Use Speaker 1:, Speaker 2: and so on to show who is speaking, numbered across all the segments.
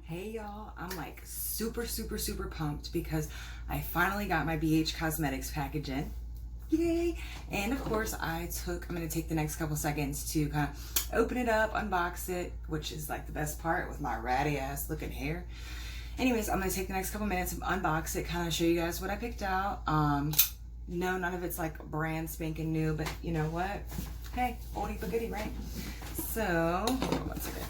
Speaker 1: Hey y'all, I'm like super pumped because I finally got my BH Cosmetics package in. Yay! And of course I'm gonna take the next couple seconds to kind of open it up, unbox it, which is like the best part with my ratty ass looking hair. Anyways, I'm gonna take the next couple minutes and unbox it, kind of show you guys what I picked out. No, none of it's like brand spanking new, but you know what? Hey, oldie but goodie, right? So, hold on one second.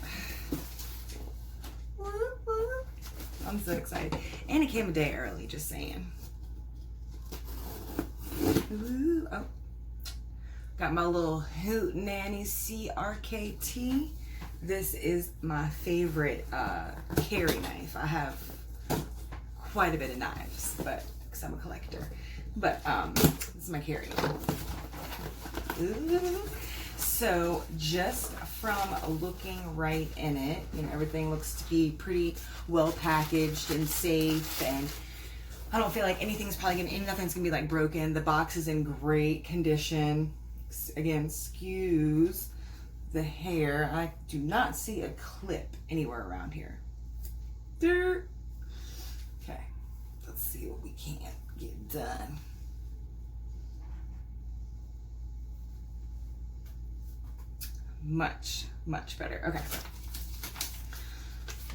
Speaker 1: I'm so excited. And it came a day early, just saying. Ooh, oh. Got my little Hoot Nanny CRKT. This is my favorite carry knife. I have quite a bit of knives, but because I'm a collector. But this is my carry. Ooh. So just from looking right in it, you know, everything looks to be pretty well packaged and safe, and I don't feel like nothing's gonna be like broken. The box is in great condition. Again, excuse the hair. I do not see a clip anywhere around here. Okay, let's see what we can get done. Much better. Okay,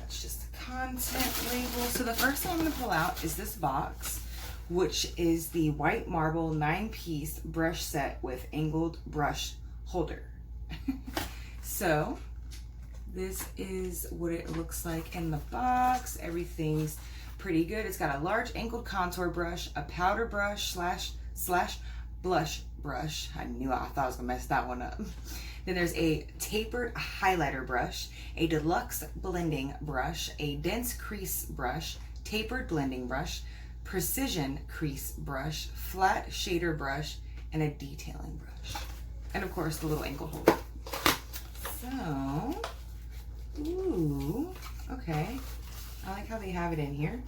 Speaker 1: that's just the content label. So the first thing I'm going to pull out is this box, which is the white marble 9-piece brush set with angled brush holder. So this is what it looks like in the box. Everything's pretty good. It's got a large angled contour brush, a powder brush slash blush brush. I thought I was gonna mess that one up. Then there's a tapered highlighter brush, a deluxe blending brush, a dense crease brush, tapered blending brush, precision crease brush, flat shader brush, and a detailing brush. And of course the little ankle holder. So, ooh, okay. I like how they have it in here.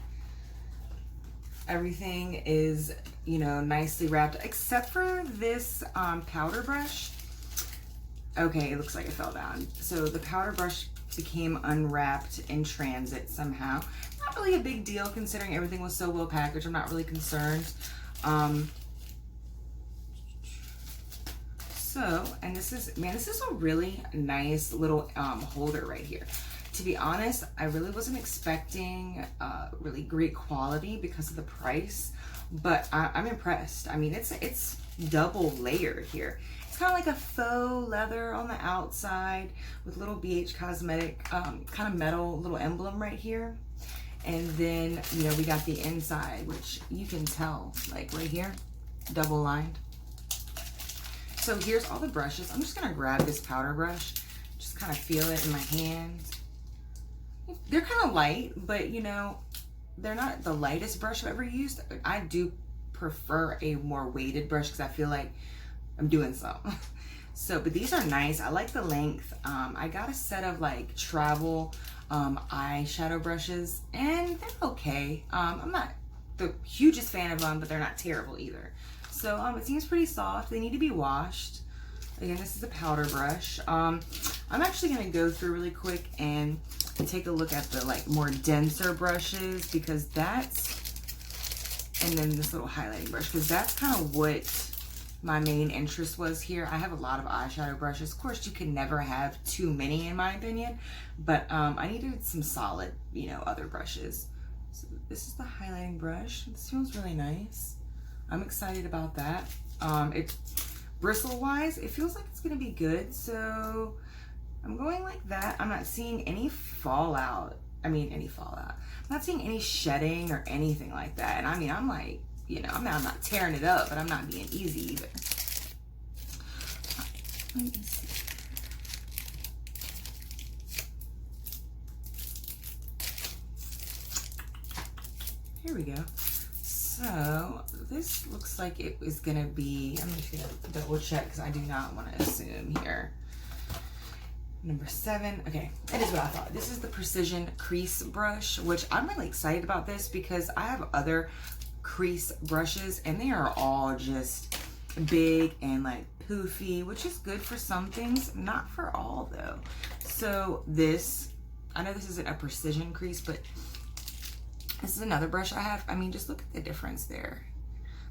Speaker 1: Everything is, you know, nicely wrapped, except for this powder brush. Okay, it looks like it fell down. So the powder brush became unwrapped in transit somehow. Not really a big deal considering everything was so well packaged. I'm not really concerned. And this is a really nice little holder right here. To be honest, I really wasn't expecting really great quality because of the price, but I'm impressed. I mean, it's double layered here. It's kind of like a faux leather on the outside with little BH Cosmetic kind of metal little emblem right here. And then, you know, we got the inside, which you can tell, like right here, double lined. So here's all the brushes. I'm just gonna grab this powder brush, just kind of feel it in my hand. They're kind of light, but you know, they're not the lightest brush I've ever used. I do prefer a more weighted brush because I feel like I'm doing something. So, but these are nice. I like the length. I got a set of like travel eyeshadow brushes, and they're okay. I'm not the hugest fan of them, but they're not terrible either. So it seems pretty soft. They need to be washed. Again, this is a powder brush. I'm actually gonna go through really quick and take a look at the like more denser brushes, because and then this little highlighting brush, because that's kind of what my main interest was here. I have a lot of eyeshadow brushes. Of course, you can never have too many in my opinion, but I needed some solid, you know, other brushes. So this is the highlighting brush. This feels really nice. I'm excited about that. It's bristle wise, it feels like it's gonna be good. So I'm going like that. I'm not seeing any fallout. I'm not seeing any shedding or anything like that. And I mean, I'm like, you know, I'm not tearing it up, but I'm not being easy either. Let me see. Here we go. So this looks like it is gonna be, I'm just gonna double check because I do not want to assume here. Number 7, okay, that is what I thought. This is the Precision Crease Brush, which I'm really excited about this because I have other crease brushes and they are all just big and like poofy, which is good for some things, not for all though. So this I know this isn't a precision crease, but this is another brush I have. I mean, just look at the difference there.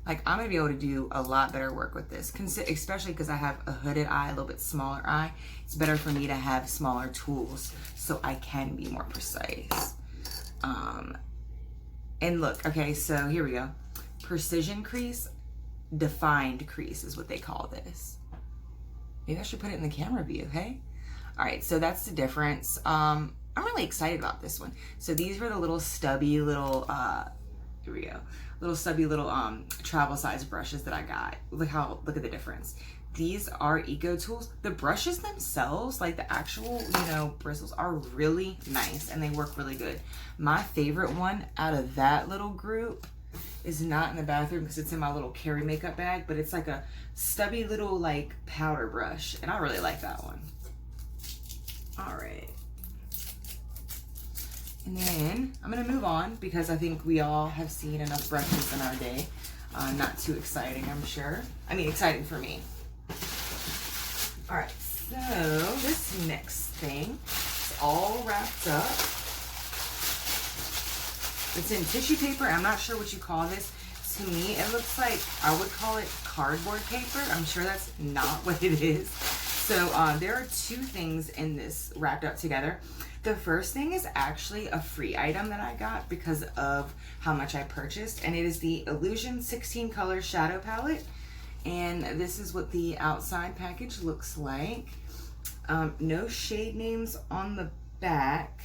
Speaker 1: Like, I'm gonna be able to do a lot better work with this, especially because I have a hooded eye, a little bit smaller eye. It's better for me to have smaller tools so I can be more precise. And look, okay, so here we go. Precision crease, defined crease is what they call this. Maybe I should put it in the camera view, hey? All right, so that's the difference. I'm really excited about this one. So these were the little stubby little, here we go. Little stubby little travel size brushes that I got. Look at the difference. These are Eco Tools. The brushes themselves, like the actual, you know, bristles are really nice and they work really good. My favorite one out of that little group is not in the bathroom because it's in my little carry makeup bag, but it's like a stubby little like powder brush, and I really like that one. All right. And then I'm gonna move on because I think we all have seen enough brushes in our day. Not too exciting, I'm sure. I mean, exciting for me. All right, so this next thing is all wrapped up. It's in tissue paper. I'm not sure what you call this. To me, it looks like, I would call it cardboard paper. I'm sure that's not what it is. So there are two things in this wrapped up together. The first thing is actually a free item that I got because of how much I purchased, and it is the Illusion 16 color shadow palette. And this is what the outside package looks like. No shade names on the back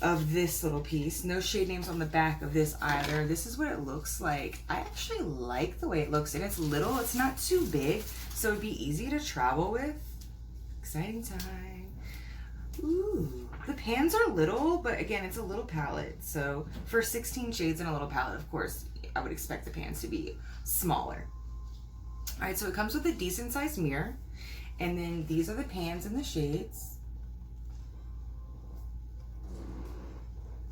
Speaker 1: of this little piece. No shade names on the back of this either. This is what it looks like. I actually like the way it looks, and it's little. It's not too big, so it'd be easy to travel with. Exciting time. Ooh, the pans are little, but again, it's a little palette. So for 16 shades in a little palette, of course, I would expect the pans to be smaller. All right, so it comes with a decent sized mirror, and then these are the pans and the shades.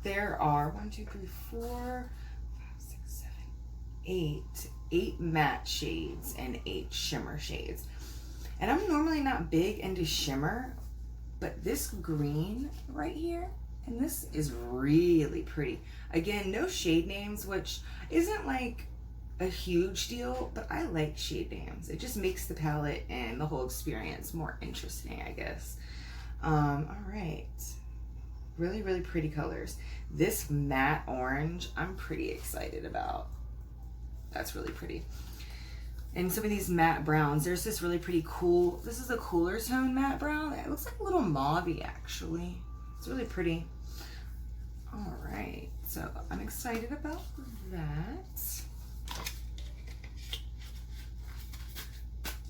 Speaker 1: There are 1, 2, 3, 4, 5, 6, 7, 8 matte shades and 8 shimmer shades. And I'm normally not big into shimmer, but this green right here, and this is really pretty. Again, no shade names, which isn't like a huge deal, but I like shade names. It just makes the palette and the whole experience more interesting, I guess. All right. Really, really pretty colors. This matte orange, I'm pretty excited about. That's really pretty. And some of these matte browns, there's this really pretty cool, this is a cooler tone matte brown. It looks like a little mauve-y actually. It's really pretty. All right, so I'm excited about that.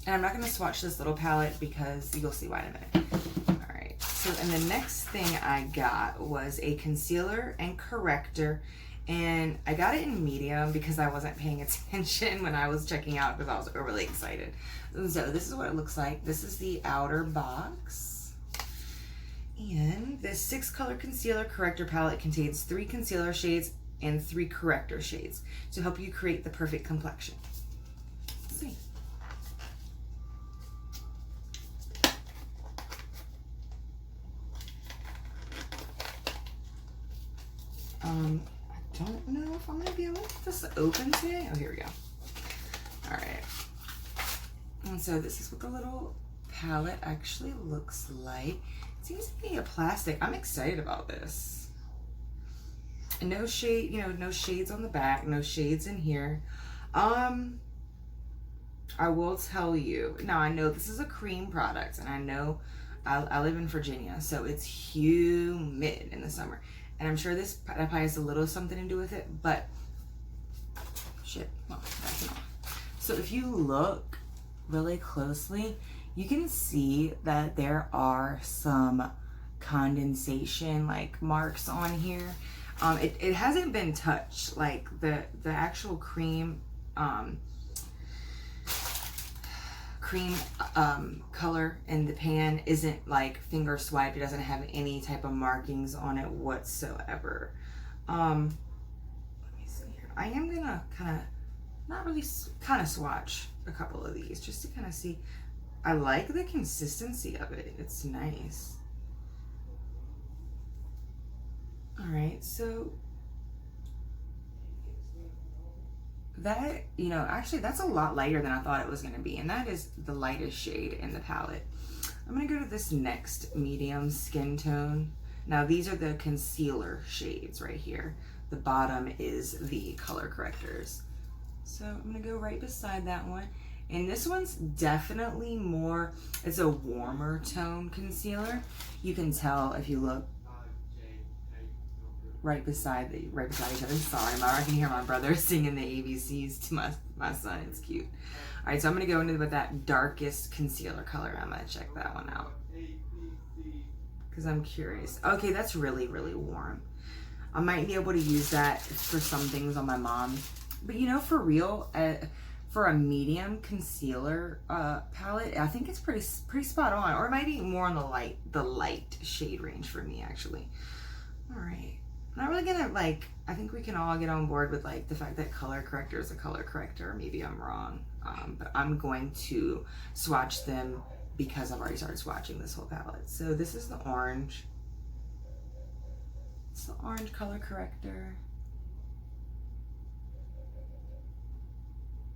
Speaker 1: And I'm not gonna swatch this little palette because you'll see why in a minute. All right, so and the next thing I got was a concealer and corrector. And I got it in medium because I wasn't paying attention when I was checking out because I was overly excited. And so this is what it looks like. This is the outer box. And this 6 color concealer corrector palette contains 3 concealer shades and 3 corrector shades to help you create the perfect complexion. Let's see. I don't know if I'm gonna be able to get this open today. Oh, here we go. All right. And so this is what the little palette actually looks like. It seems to be a plastic. I'm excited about this. And no shade, you know, no shades on the back, no shades in here. I will tell you, now I know this is a cream product, and I know I live in Virginia, so it's humid in the summer. And I'm sure this probably has a little something to do with it, but shit, well, that's not. So if you look really closely, you can see that there are some condensation like marks on here. It hasn't been touched, like the actual cream color in the pan isn't like finger swiped. It doesn't have any type of markings on it whatsoever. Let me see here. I am gonna kind of swatch a couple of these just to kind of see. I like the consistency of it. It's nice. All right, so that, you know, actually that's a lot lighter than I thought it was going to be, and that is the lightest shade in the palette. I'm going to go to this next medium skin tone. Now these are the concealer shades right here. The bottom is the color correctors. So I'm going to go right beside that one. And this one's definitely more, it's a warmer tone concealer. You can tell if you look right beside each other. Sorry, I can hear my brother singing the ABCs to my son. It's cute. All right, so I'm gonna go into with that darkest concealer color. I'm gonna check that one out because I'm curious. Okay, that's really, really warm. I might be able to use that for some things on my mom, but you know, for real, for a medium concealer palette, I think it's pretty spot on, or it might be more on the light shade range for me actually. All right. I'm not really gonna I think we can all get on board with like the fact that color corrector is a color corrector. Maybe I'm wrong, but I'm going to swatch them because I've already started swatching this whole palette. So this is the orange. It's the orange color corrector.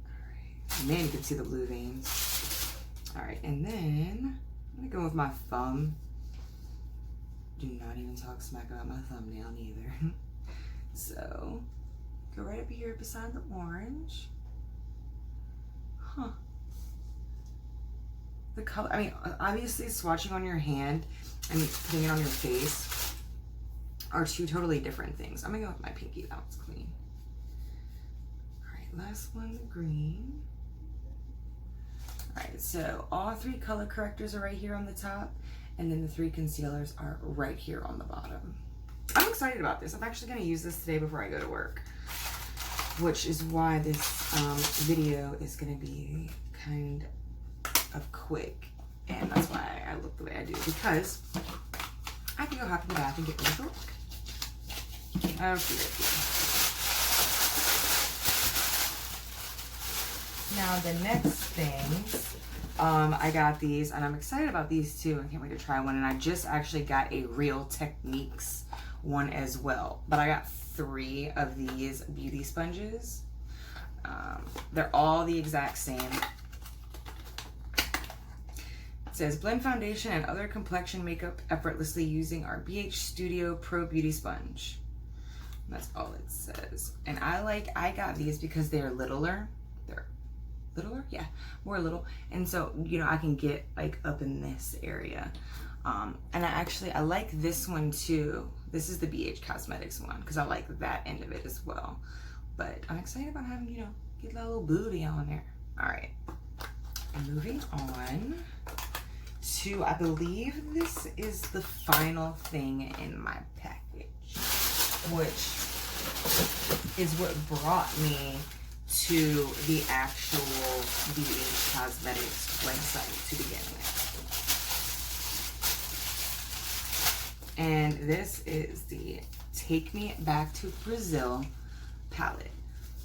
Speaker 1: All right, man, you can see the blue veins. All right, and then I'm gonna go with my thumb. Do not even talk smack about my thumbnail neither. So, go right up here beside the orange. Huh. The color, I mean, obviously swatching on your hand and putting it on your face are two totally different things. I'm gonna go with my pinky, that one's clean. All right, last one, the green. All right, so all three color correctors are right here on the top. And then the three concealers are right here on the bottom. I'm excited about this. I'm actually gonna use this today before I go to work, which is why this video is gonna be kind of quick. And that's why I look the way I do, because I can go hop in the bath and get ready for work. Okay. Now the next things, I got these, and I'm excited about these too. I can't wait to try one. And I just actually got a Real Techniques one as well. But I got 3 of these beauty sponges. They're all the exact same. It says, blend foundation and other complexion makeup effortlessly using our BH Studio Pro Beauty Sponge. And that's all it says. And I got these because they're littler. Littler, yeah, more little, and so you know I can get like up in this area, and I like this one too. This is the BH Cosmetics one because I like that end of it as well. But I'm excited about having, you know, get that little booty on there. All right, and moving on to, I believe this is the final thing in my package, which is what brought me to the actual BH Cosmetics website to begin with. And this is the Take Me Back to Brazil palette.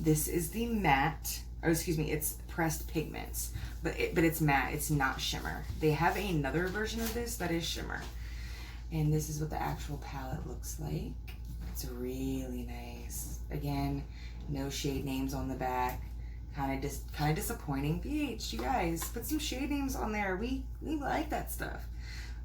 Speaker 1: This is the matte, or excuse me, it's pressed pigments, but it's matte, it's not shimmer. They have another version of this that is shimmer. And this is what the actual palette looks like. It's really nice. Again, no shade names on the back. Kind of disappointing. BH, you guys, put some shade names on there. We like that stuff.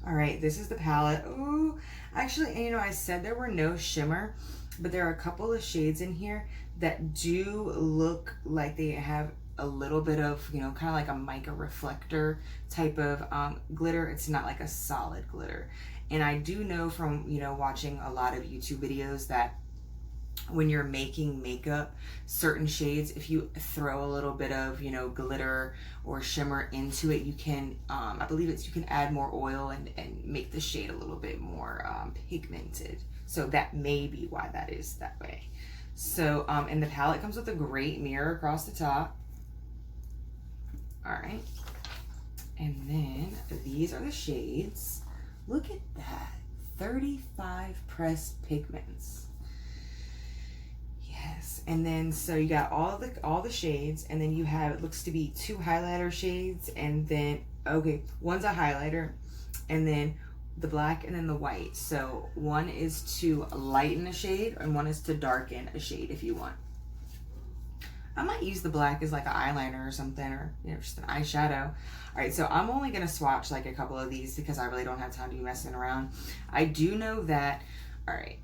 Speaker 1: All right, this is the palette. Oh, actually, you know, I said there were no shimmer, but there are a couple of shades in here that do look like they have a little bit of, you know, kind of like a mica reflector type of glitter. It's not like a solid glitter. And I do know from, you know, watching a lot of YouTube videos that when you're making makeup, certain shades, if you throw a little bit of, you know, glitter or shimmer into it, you can, I believe you can add more oil and make the shade a little bit more pigmented. So that may be why that is that way. So, and the palette comes with a great mirror across the top. All right. And then these are the shades. Look at that, 35 pressed pigments. Yes, and then so you got all the shades, and then you have, it looks to be 2 highlighter shades, and then, okay, one's a highlighter, and then the black and then the white. So one is to lighten a shade and one is to darken a shade if you want. I might use the black as like an eyeliner or something, or you know, just an eyeshadow. All right, so I'm only gonna swatch like a couple of these because I really don't have time to be messing around. I do know that, all right,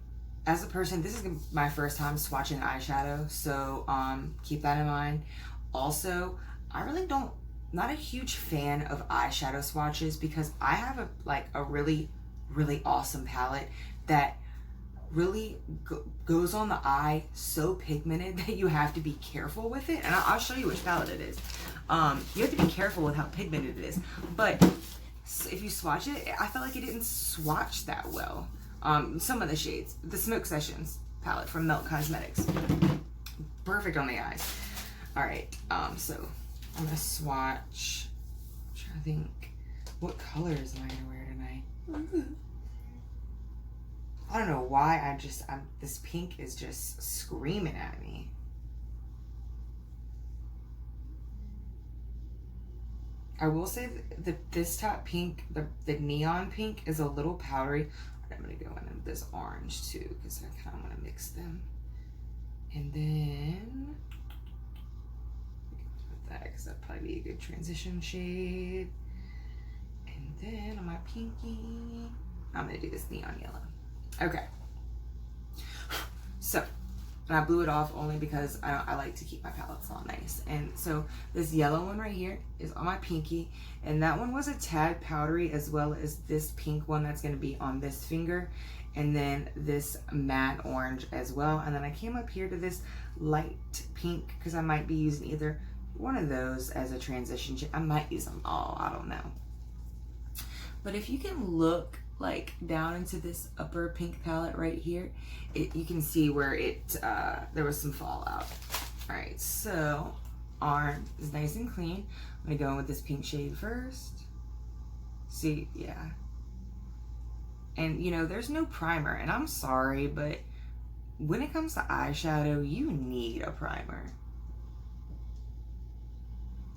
Speaker 1: as a person, this is my first time swatching eyeshadow, so keep that in mind. Also, I really not a huge fan of eyeshadow swatches because I have a really awesome palette that really goes on the eye, so pigmented that you have to be careful with it. And I'll show you which palette it is. You have to be careful with how pigmented it is. But if you swatch it, I felt like it didn't swatch that well. Some of the shades, the Smoke Sessions palette from Melt Cosmetics, perfect on the eyes. All right, so I'm gonna swatch. I'm trying to think, what colors am I gonna wear tonight? I don't know why this pink is just screaming at me. I will say that this top pink, the neon pink, is a little powdery. I'm gonna go in with this orange too because I kind of want to mix them. And then with that because that'd probably be a good transition shade. And then on my pinky, I'm gonna do this neon yellow. Okay, so, and I blew it off only because I like to keep my palettes all nice. And so this yellow one right here is on my pinky, and that one was a tad powdery, as well as this pink one that's gonna be on this finger, and then this matte orange as well. And then I came up here to this light pink because I might be using either one of those as a transition shade. I might use them all, I don't know. But if you can look like down into this upper pink palette right here, you can see where there was some fallout. All right, so arm is nice and clean. I'm gonna go in with this pink shade first. See, yeah. And you know, there's no primer, and I'm sorry, but when it comes to eyeshadow, you need a primer.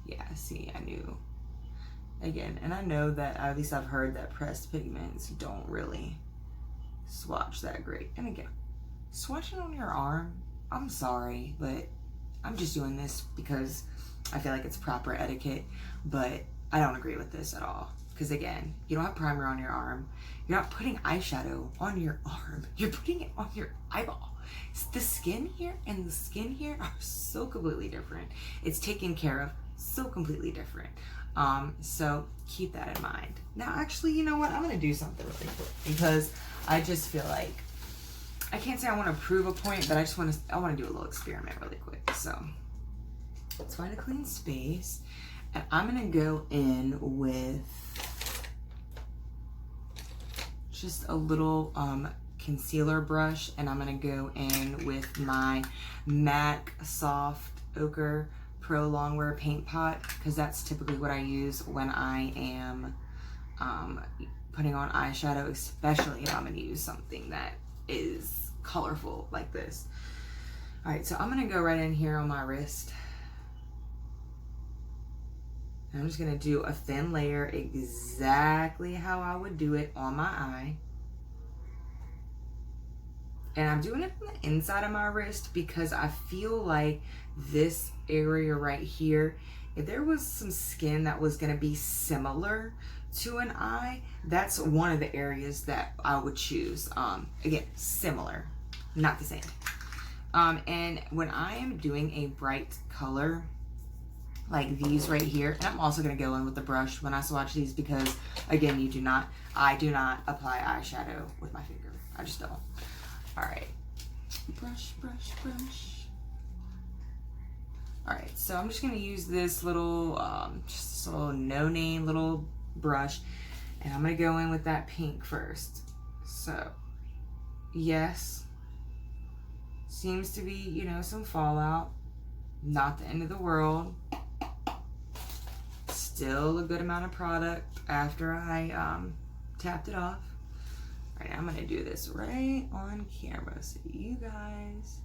Speaker 1: Yeah, see, I knew. Again, and I know that, at least I've heard that pressed pigments don't really swatch that great. And again, swatching on your arm, I'm sorry, but I'm just doing this because I feel like it's proper etiquette, but I don't agree with this at all. Because again, you don't have primer on your arm. You're not putting eyeshadow on your arm. You're putting it on your eyeball. The skin here and the skin here are so completely different. It's taken care of so completely different. So keep that in mind. Now, actually, you know what? I'm going to do something really quick because I just feel like, I can't say I want to prove a point, but I want to do a little experiment really quick. So let's find a clean space, and I'm going to go in with just a little, concealer brush, and I'm going to go in with my MAC Soft Ochre Pro Longwear paint pot because that's typically what I use when I am putting on eyeshadow, especially if I'm going to use something that is colorful like this. All right, so I'm going to go right in here on my wrist. I'm just going to do a thin layer exactly how I would do it on my eye. And I'm doing it from the inside of my wrist because I feel like this area right here, if there was some skin that was going to be similar to an eye, that's one of the areas that I would choose. Again, similar, not the same. And when I am doing a bright color like these right here, and I'm also going to go in with the brush when I swatch these because, again, I do not apply eyeshadow with my finger. I just don't. All right, brush, brush, brush. All right, so I'm just gonna use this little, just a little no-name little brush, and I'm gonna go in with that pink first. So, yes, seems to be, you know, some fallout. Not the end of the world. Still a good amount of product after I tapped it off. All right, I'm gonna do this right on camera so you guys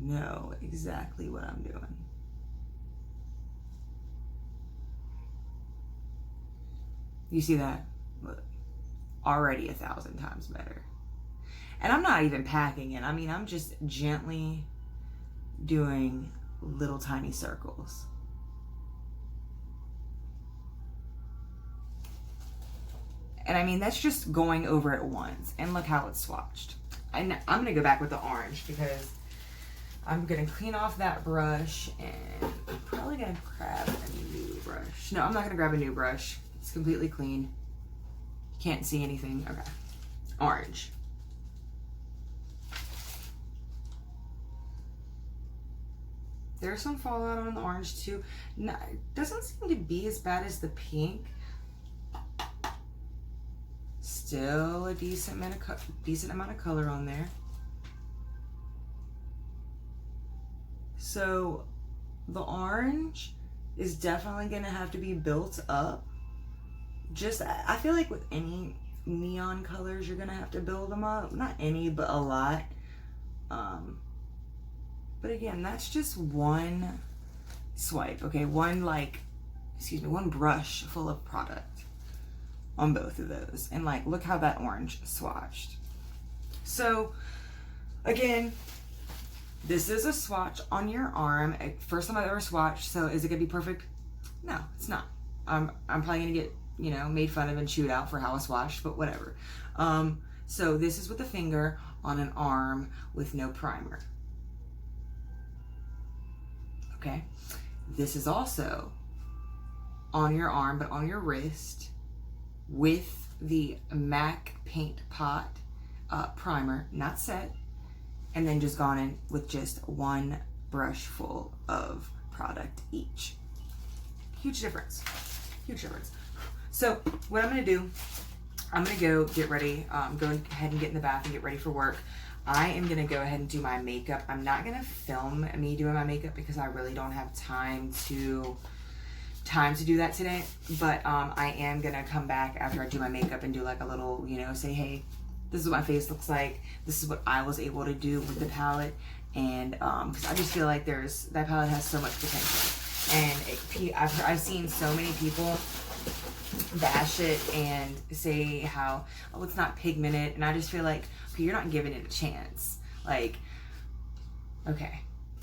Speaker 1: know exactly what I'm doing. You see that? Look, already 1,000 times better. And I'm not even packing it. I mean, I'm just gently doing little tiny circles. And I mean, that's just going over it once. And look how it's swatched. And I'm going to go back with the orange because I'm going to clean off that brush, and I'm probably going to grab a new brush. No, I'm not going to grab a new brush. It's completely clean. You can't see anything. Okay. Orange. There's some fallout on the orange too. No, it doesn't seem to be as bad as the pink. Still a decent amount of color on there. So the orange is definitely gonna have to be built up. Just, I feel like with any neon colors, you're gonna have to build them up. Not any, but a lot. But again, that's just one swipe, okay? One brush full of product on both of those. And like, look how that orange swatched. So again, this is a swatch on your arm. First time I've ever swatched, so is it gonna be perfect? No, it's not. I'm probably gonna get, you know, made fun of and chewed out for how I swatched, but whatever. So this is with the finger on an arm with no primer. Okay, this is also on your arm, but on your wrist with the MAC Paint Pot primer, not set, and then just gone in with just one brush full of product each. Huge difference, huge difference. So what I'm gonna do, I'm gonna go get ready, go ahead and get in the bath and get ready for work. I am gonna go ahead and do my makeup. I'm not gonna film me doing my makeup because I really don't have time to do that today. But I am gonna come back after I do my makeup and do like a little, you know, say, hey, this is what my face looks like. This is what I was able to do with the palette. And because I just feel like that palette has so much potential. And I've seen so many people bash it and say how, oh, it's not pigmented. And I just feel like, okay, you're not giving it a chance. Like, okay,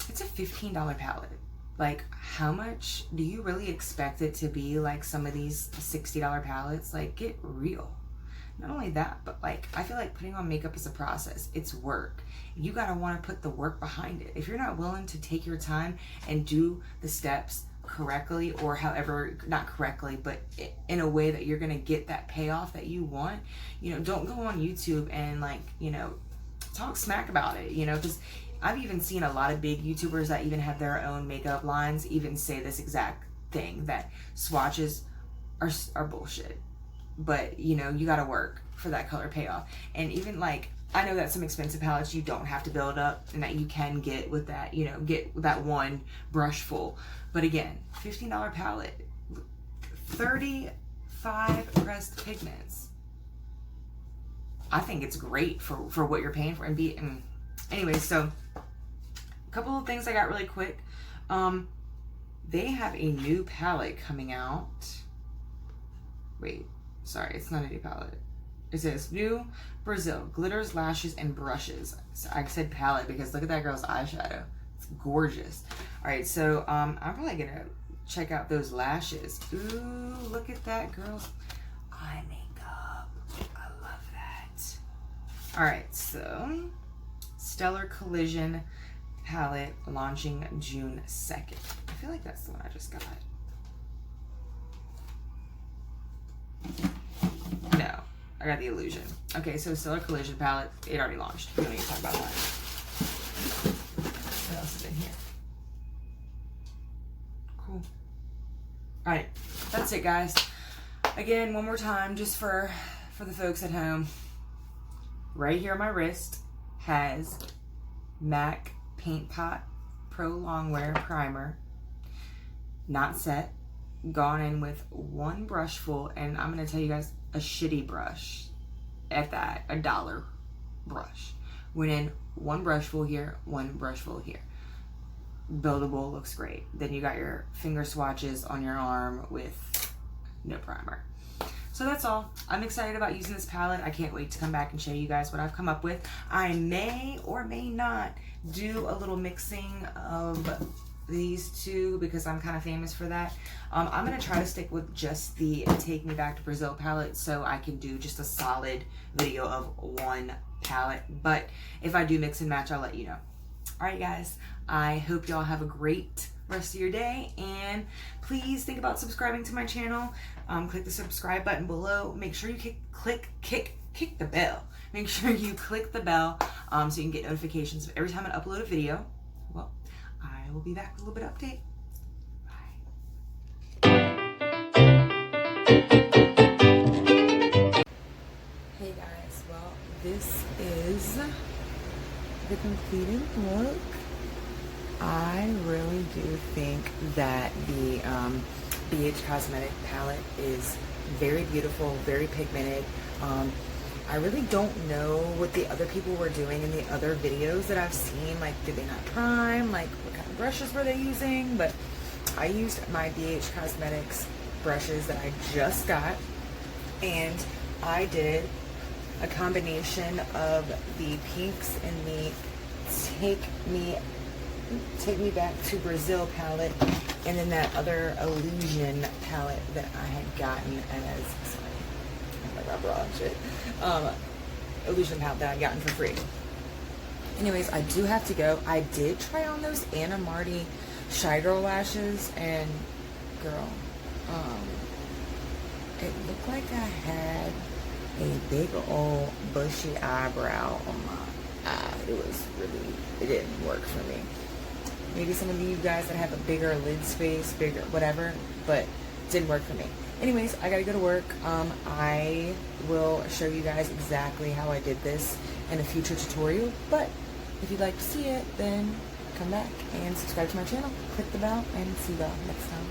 Speaker 1: it's a $15 palette. Like, how much do you really expect it to be like some of these $60 palettes? Like, get real. Not only that, but like, I feel like putting on makeup is a process. It's work. You gotta wanna put the work behind it. If you're not willing to take your time and do the steps correctly, or however, not correctly, but in a way that you're gonna get that payoff that you want, you know, don't go on YouTube and like, you know, talk smack about it, you know, because I've even seen a lot of big YouTubers that even have their own makeup lines even say this exact thing, that swatches are bullshit. But, you know, you gotta work for that color payoff. And even like, I know that some expensive palettes you don't have to build up, and that you can get with that, you know, get that one brush full. But again, $15 palette, 35 pressed pigments. I think it's great for what you're paying for. And anyway, so a couple of things I got really quick. They have a new palette coming out. Wait, sorry, it's not a new palette. It says New Brazil, glitters, lashes, and brushes. So I said palette because look at that girl's eyeshadow. It's gorgeous. All right, so I'm probably gonna check out those lashes. Ooh, look at that girl's eye makeup. I love that. All right, so Stellar Collision palette launching June 2nd. I feel like that's the one I just got. No, I got the Illusion. Okay, so Stellar Collision palette, it already launched. We don't need to talk about that. What else is in here? Cool. All right, that's it, guys. Again, one more time, just for the folks at home. Right here on my wrist has MAC Paint Pot Pro Longwear Primer, not set. Gone in with one brush full, and I'm gonna tell you guys, a shitty brush at that, $1 brush. Went in one brush full here, one brush full here. Buildable, looks great. Then you got your finger swatches on your arm with no primer. So that's all. I'm excited about using this palette. I can't wait to come back and show you guys what I've come up with. I may or may not do a little mixing of these two because I'm kind of famous for that. I'm going to try to stick with just the Take Me Back to Brazil palette so I can do just a solid video of one palette. But if I do mix and match, I'll let you know. Alright guys, I hope y'all have a great rest of your day, and please think about subscribing to my channel. Click the subscribe button below. Make sure you kick the bell. Make sure you click the bell so you can get notifications every time I upload a video. Well, I will be back with a little bit of update. Hey guys, well, this is the completed look. I really do think that the BH Cosmetic palette is very beautiful, very pigmented. I really don't know what the other people were doing in the other videos that I've seen. Like, did they not prime? Like, what kind of brushes were they using? But I used my BH Cosmetics brushes that I just got, and I did a combination of the pinks and the Take Me Back to Brazil palette, and then that other Illusion palette that I had gotten as, sorry, I got raw shit, Illusion palette that I'd gotten for free. Anyways, I do have to go. I did try on those Anna Marty Shy Girl lashes, and girl, it looked like I had a big old bushy eyebrow on my eye. It didn't work for me. Maybe some of you guys that have a bigger lid space, bigger whatever, but didn't work for me. Anyways, I gotta go to work. I will show you guys exactly how I did this in a future tutorial, but if you'd like to see it, then come back and subscribe to my channel, click the bell, and see y'all next time.